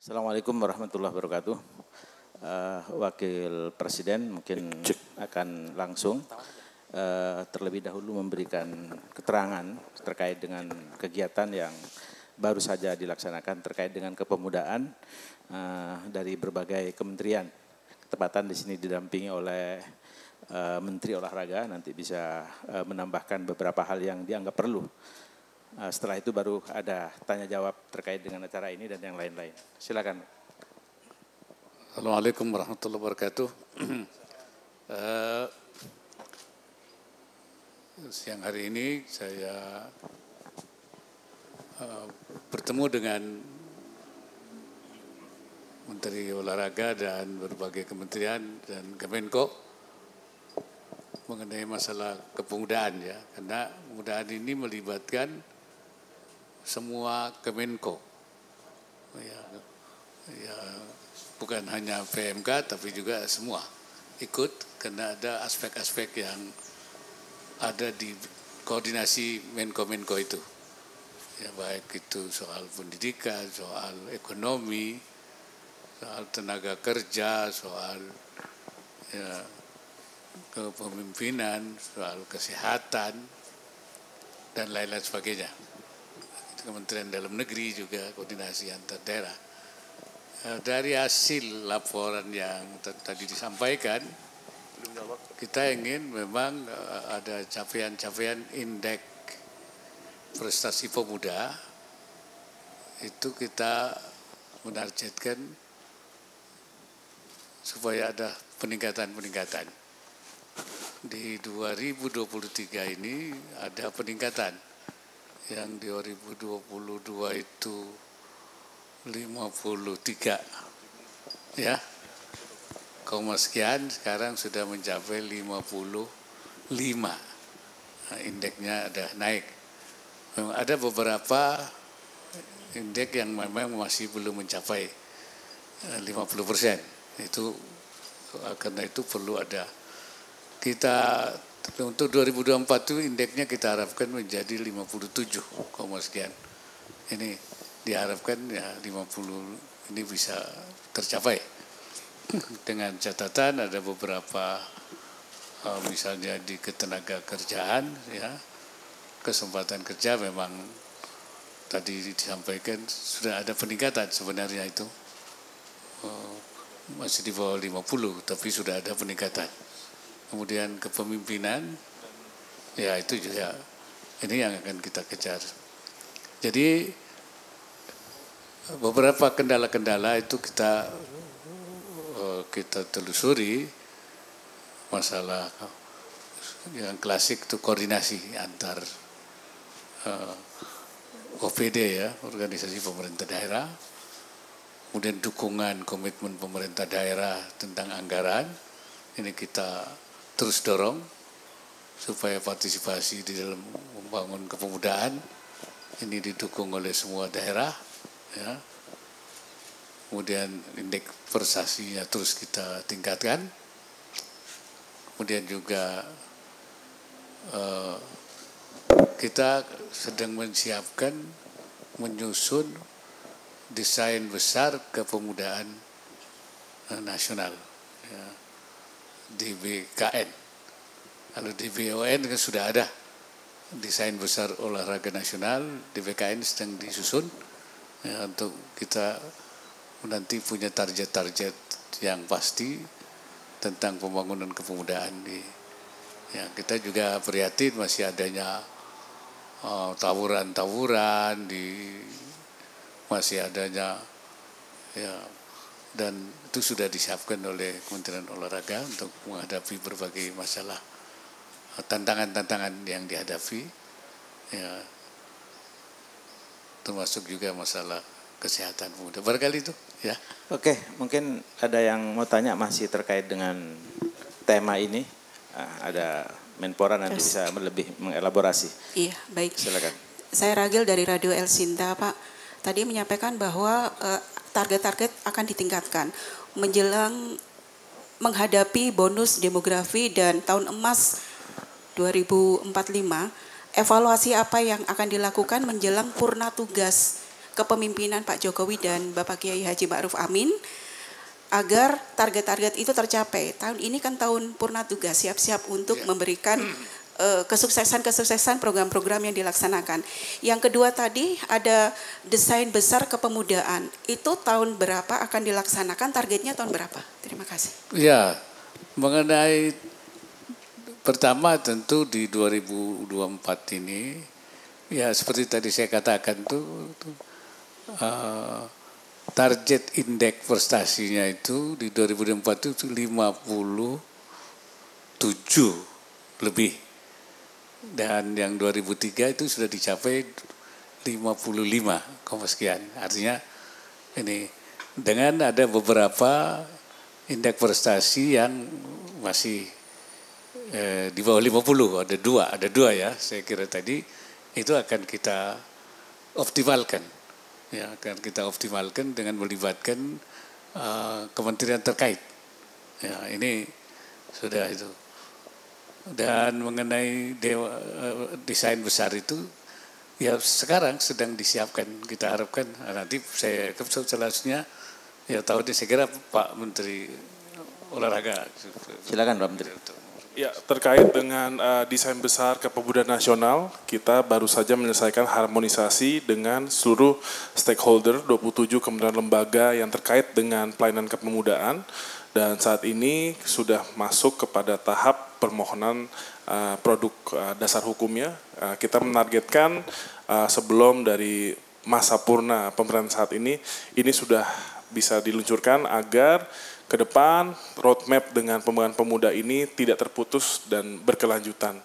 Assalamualaikum warahmatullahi wabarakatuh. Wakil Presiden mungkin akan langsung terlebih dahulu memberikan keterangan terkait dengan kegiatan yang baru saja dilaksanakan terkait dengan kepemudaan dari berbagai kementerian. Ketepatan di sini didampingi oleh Menteri Olahraga, nanti bisa menambahkan beberapa hal yang dianggap perlu. Setelah itu baru ada tanya jawab terkait dengan acara ini dan yang lain-lain. Silakan. Assalamualaikum warahmatullahi wabarakatuh. Siang hari ini saya bertemu dengan Menteri Olahraga dan berbagai kementerian dan Kemenko mengenai masalah kepemudaan ya, karena kepemudaan ini melibatkan semua Kemenko, ya bukan hanya PMK tapi juga semua ikut karena ada aspek-aspek yang ada di koordinasi Menko-Menko itu, ya baik itu soal pendidikan, soal ekonomi, soal tenaga kerja, soal ya, kepemimpinan, soal kesehatan dan lain-lain sebagainya. Kementerian Dalam Negeri juga koordinasi antar daerah. Dari hasil laporan yang tadi disampaikan, kita ingin memang ada capaian-capaian indeks prestasi pemuda, itu kita menargetkan supaya ada peningkatan-peningkatan. Di 2023 ini ada peningkatan. Yang di 2022 itu 53 ya, koma sekian, sekarang sudah mencapai 55. Nah, indeksnya ada naik. Memang ada beberapa indeks yang memang masih belum mencapai 50%. Itu karena itu perlu ada kita. Untuk 2024 itu indeksnya kita harapkan menjadi 57, sekian. Ini diharapkan ya 50 ini bisa tercapai. Dengan catatan ada beberapa misalnya di ketenaga kerjaan ya, kesempatan kerja memang tadi disampaikan sudah ada peningkatan sebenarnya itu. Masih di bawah 50 tapi sudah ada peningkatan. Kemudian kepemimpinan, ya itu juga ini yang akan kita kejar. Jadi beberapa kendala-kendala itu kita telusuri. Masalah yang klasik itu koordinasi antar OPD ya, organisasi pemerintah daerah. Kemudian dukungan komitmen pemerintah daerah tentang anggaran, ini kita terus dorong supaya partisipasi di dalam membangun kepemudaan ini didukung oleh semua daerah ya. Kemudian indeks prestasinya terus kita tingkatkan. Kemudian juga kita sedang menyiapkan menyusun desain besar kepemudaan nasional ya, di BKN. Kalau di BON kan sudah ada desain besar olahraga nasional, di BKN sedang disusun ya, untuk kita nanti punya target-target yang pasti tentang pembangunan kepemudaan di. Ya, kita juga prihatin masih adanya tawuran-tawuran masih adanya ya, dan itu sudah disiapkan oleh Kementerian Olahraga untuk menghadapi berbagai masalah, tantangan-tantangan yang dihadapi, ya, termasuk juga masalah kesehatan pemuda. Barangkali itu, ya. Oke, mungkin ada yang mau tanya masih terkait dengan tema ini. Ada Menpora nanti bisa lebih mengelaborasi. Iya, baik. Silakan. Saya Ragil dari Radio El Sinta, Pak. Tadi menyampaikan bahwa target-target akan ditingkatkan menjelang menghadapi bonus demografi dan tahun emas 2045. Evaluasi apa yang akan dilakukan menjelang purna tugas kepemimpinan Pak Jokowi dan Bapak Kiai Haji Ma'ruf Amin agar target-target itu tercapai. Tahun ini kan tahun purna tugas, siap-siap untuk memberikan kesuksesan-kesuksesan program-program yang dilaksanakan. Yang kedua tadi ada desain besar kepemudaan. Itu tahun berapa akan dilaksanakan? Targetnya tahun berapa? Terima kasih. Ya, mengenai pertama tentu di 2024 ini, ya seperti tadi saya katakan target indeks prestasinya itu di 2024 itu 57 lebih. Dan yang 2003 itu sudah dicapai 55, sekian. Artinya ini dengan ada beberapa indeks prestasi yang masih di bawah 50, ada dua ya. Saya kira tadi itu akan kita optimalkan. Ya, akan kita optimalkan dengan melibatkan kementerian terkait. Ya, ini sudah itu. Dan mengenai desain besar itu, ya sekarang sedang disiapkan. Kita harapkan nanti saya selanjutnya, ya tahun ini saya kira Pak Menteri Olahraga. Silakan Pak Menteri. Ya, terkait dengan desain besar kepemudaan nasional, kita baru saja menyelesaikan harmonisasi dengan seluruh stakeholder, 27 kementerian lembaga yang terkait dengan pelayanan kepemudaan. Dan saat ini sudah masuk kepada tahap permohonan produk dasar hukumnya. Kita menargetkan sebelum dari masa purna pemerintahan saat ini sudah bisa diluncurkan agar ke depan roadmap dengan pembangunan pemuda ini tidak terputus dan berkelanjutan.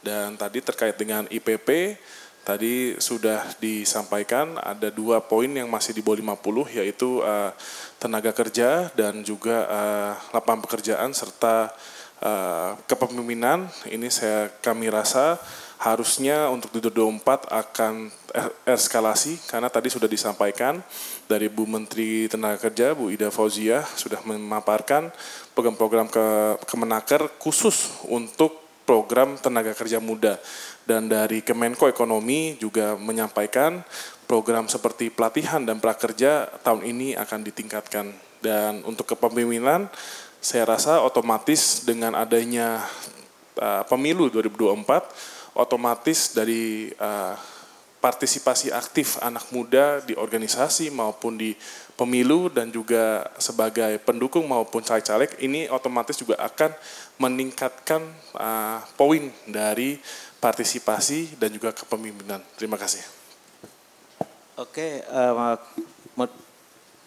Dan tadi terkait dengan IPP, tadi sudah disampaikan ada 2 poin yang masih di bawah 50, yaitu tenaga kerja dan juga lapangan pekerjaan serta kepemimpinan. Ini kami rasa harusnya untuk di 2024 akan eskalasi, karena tadi sudah disampaikan dari Bu Menteri Tenaga Kerja, Bu Ida Fauziah, sudah memaparkan program-program Kemenaker khusus untuk program tenaga kerja muda. Dan dari Kemenko Ekonomi juga menyampaikan program seperti pelatihan dan prakerja tahun ini akan ditingkatkan. Dan untuk kepemimpinan, saya rasa otomatis dengan adanya pemilu 2024, otomatis dari partisipasi aktif anak muda di organisasi maupun di pemilu dan juga sebagai pendukung maupun caleg-caleg, ini otomatis juga akan meningkatkan poin dari partisipasi dan juga kepemimpinan. Terima kasih. Oke,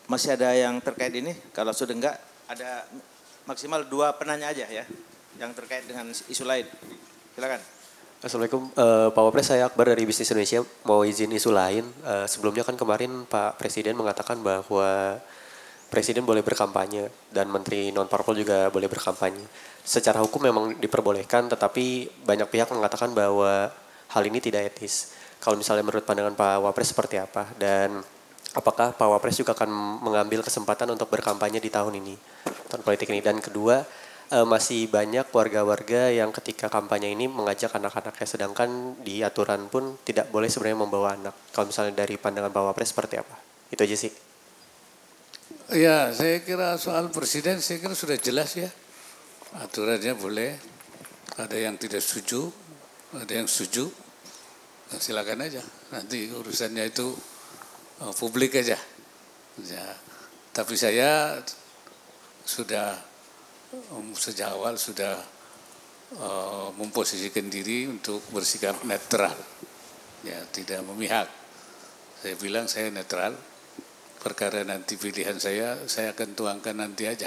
masih ada yang terkait ini? Kalau sudah enggak, ada maksimal 2 penanya aja ya, yang terkait dengan isu lain. Silakan. Assalamualaikum Pak Wapres, saya Akbar dari Bisnis Indonesia, mau izin isu lain. Sebelumnya kan kemarin Pak Presiden mengatakan bahwa Presiden boleh berkampanye dan Menteri Non-Parpol juga boleh berkampanye. Secara hukum memang diperbolehkan, tetapi banyak pihak mengatakan bahwa hal ini tidak etis. Kalau misalnya menurut pandangan Pak Wapres seperti apa? Dan apakah Pak Wapres juga akan mengambil kesempatan untuk berkampanye di tahun ini, tahun politik ini? Dan kedua, masih banyak warga-warga yang ketika kampanye ini mengajak anak-anaknya, sedangkan di aturan pun tidak boleh sebenarnya membawa anak. Kalau misalnya dari pandangan Pak Wapres seperti apa? Itu aja sih. Ya, saya kira soal presiden saya kira sudah jelas ya. Aturannya boleh, ada yang tidak setuju, ada yang setuju. Nah, silakan aja. Nanti urusannya itu publik aja. Ya, tapi saya sudah sejak awal sudah memposisikan diri untuk bersikap netral, ya tidak memihak. Saya bilang saya netral. Perkara nanti pilihan saya akan tuangkan nanti aja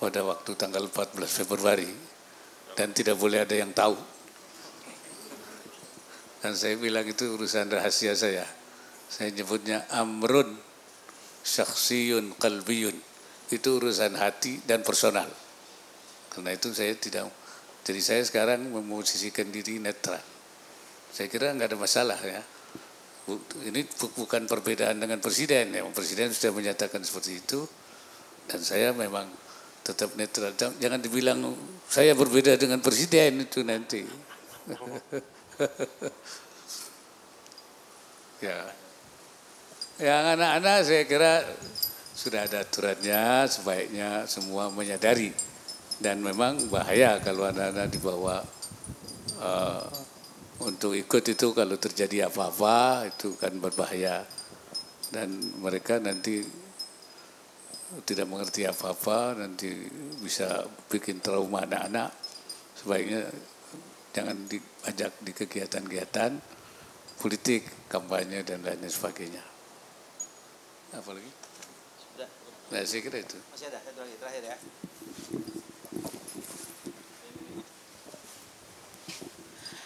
pada waktu tanggal 14 Februari dan tidak boleh ada yang tahu. Dan saya bilang itu urusan rahasia saya. Saya nyebutnya amrun syakhsiyun qalbiyun. Itu urusan hati dan personal. Karena itu saya tidak, jadi saya sekarang memposisikan diri netral. Saya kira enggak ada masalah ya. Ini bukan perbedaan dengan presiden ya. Presiden sudah menyatakan seperti itu dan saya memang tetap netral. Jangan dibilang saya berbeda dengan presiden itu nanti. Ya. Yang anak-anak saya kira sudah ada aturannya, sebaiknya semua menyadari. Dan memang bahaya kalau anak-anak dibawa untuk ikut itu, kalau terjadi apa-apa itu kan berbahaya. Dan mereka nanti tidak mengerti apa-apa, nanti bisa bikin trauma anak-anak. Sebaiknya jangan diajak di kegiatan-kegiatan politik, kampanye dan lain sebagainya. Apa lagi? Sudah. Nah, saya kira itu. Masih ada satu lagi terakhir ya.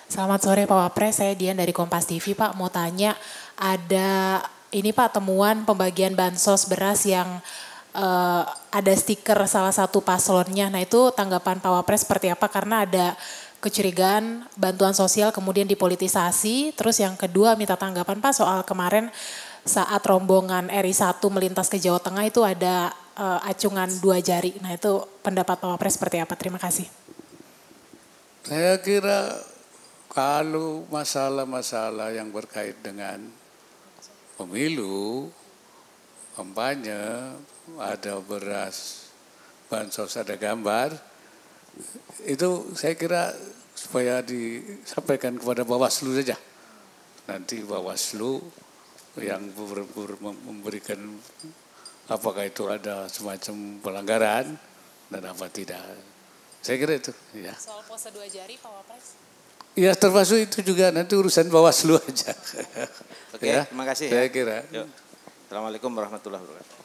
Selamat sore Pak Wapres, saya Dian dari Kompas TV. Pak mau tanya, ada ini Pak temuan pembagian bansos beras yang ada stiker salah satu paslonnya. Nah itu tanggapan Pak Wapres seperti apa? Karena ada kecurigaan bantuan sosial kemudian dipolitisasi. Terus yang kedua minta tanggapan Pak soal kemarin saat rombongan RI1 melintas ke Jawa Tengah itu ada acungan 2 jari. Nah itu pendapat Pak Wapres seperti apa? Terima kasih. Saya kira kalau masalah-masalah yang berkait dengan pemilu, kampanye, ada beras, bansos, ada gambar, itu saya kira supaya disampaikan kepada Bawaslu saja. Nanti Bawaslu yang memberikan apakah itu ada semacam pelanggaran dan apa tidak. Saya kira itu. Ya. Soal pose 2 jari Pak Wapres? Ya termasuk itu juga nanti urusan Bawaslu aja. Oke, terima kasih saya ya. kira. Yuk. Assalamualaikum warahmatullahi wabarakatuh.